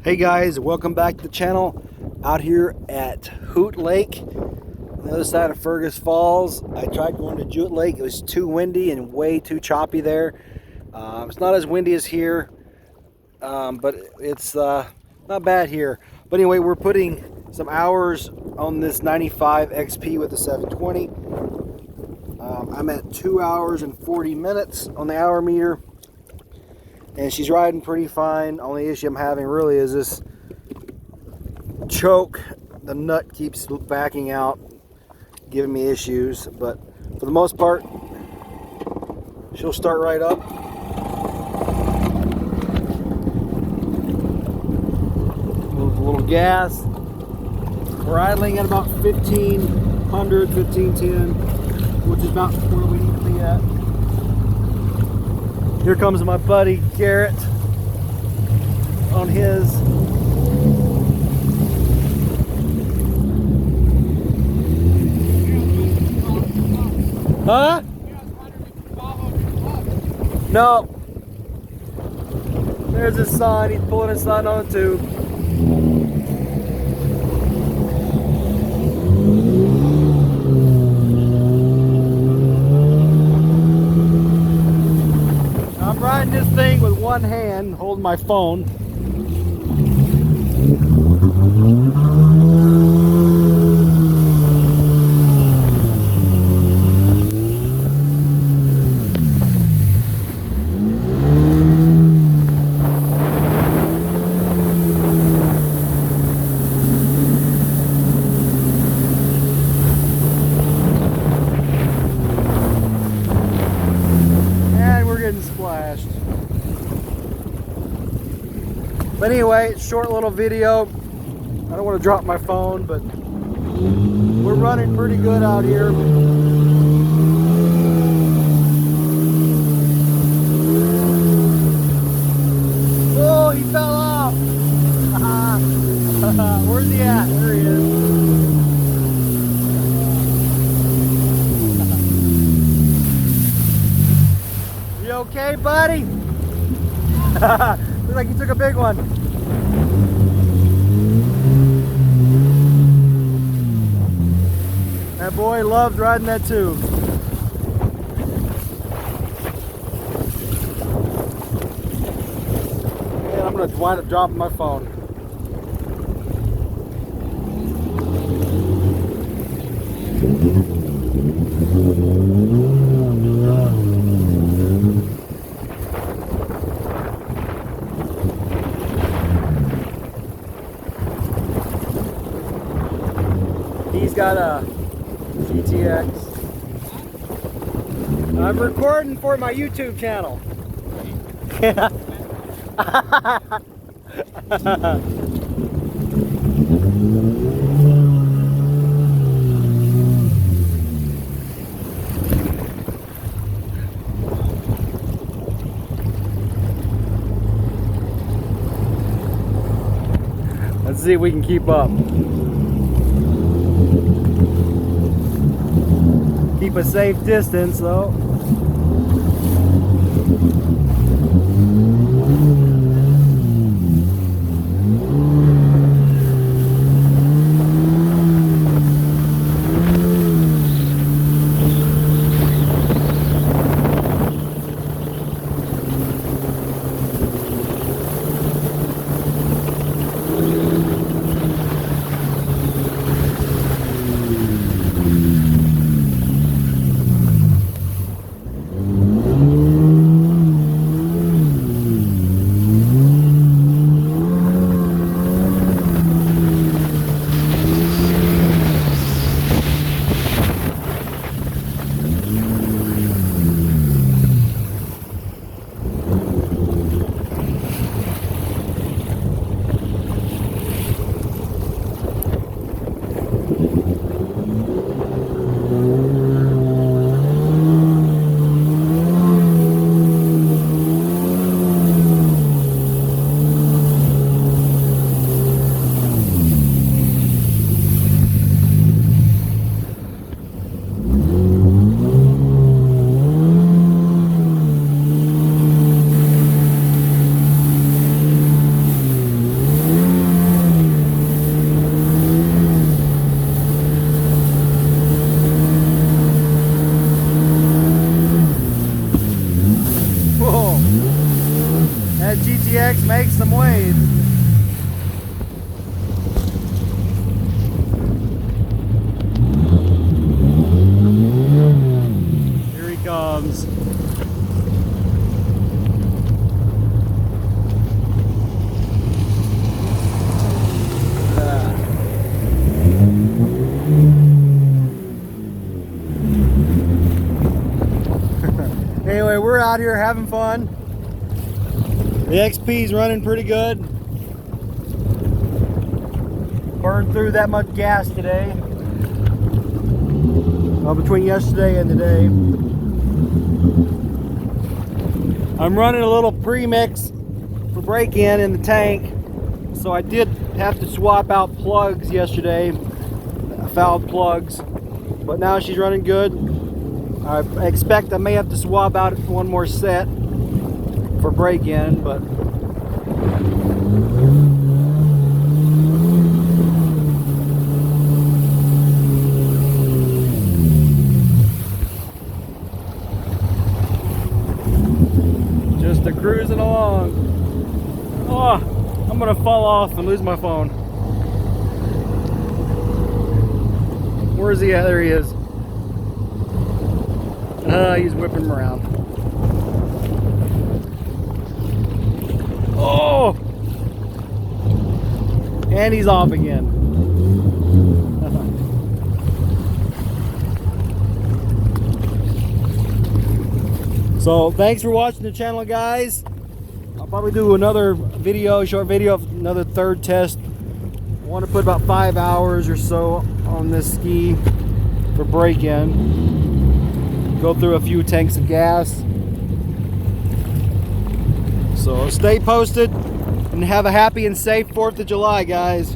Hey guys, welcome back to the channel. Out here at Hoot Lake on the other side of Fergus Falls. I tried going to Hoot Lake. It was too windy and way too choppy there. It's not as windy as here, but it's not bad here. But anyway, we're putting some hours on this 95 XP with the 720. I'm at 2 hours and 40 minutes on the hour meter, and she's riding pretty fine. Only issue I'm having really is this choke. The nut keeps backing out, giving me issues, but for the most part she'll start right up. Move a little gas. We're idling at about 1500, 1510, which is about where we need to be at. Here comes my buddy Garrett on his. Huh? No. There's his son. He's pulling his son on the tube. I'm riding this thing with one hand, holding my phone. Splashed. But anyway, short little video. I don't want to drop my phone, but we're running pretty good out here. Oh, he fell off. Where's he at? There he is. You okay, buddy? Looks like you took a big one. That boy loves riding that tube. And I'm going to wind up dropping my phone. He's got a GTX. I'm recording for my YouTube channel. Let's see if we can keep up. Keep a safe distance though. make some waves. Here he comes. Anyway, we're out here having fun. The XP's running pretty good. Burned through that much gas today. Well, between yesterday and today. I'm running a little premix for break-in in the tank. So I did have to swap out plugs yesterday, fouled plugs. But now she's running good. I expect I may have to swap out one more set for break-in, but just a cruising along. Oh, I'm gonna fall off and lose my phone. Where's he at? There he is. He's whipping him around. Oh! And he's off again. So thanks for watching the channel, guys. I'll probably do another video, short video of another third test. I want to put about 5 hours or so on this ski for break-in. Go through a few tanks of gas. So stay posted and have a happy and safe 4th of July, guys.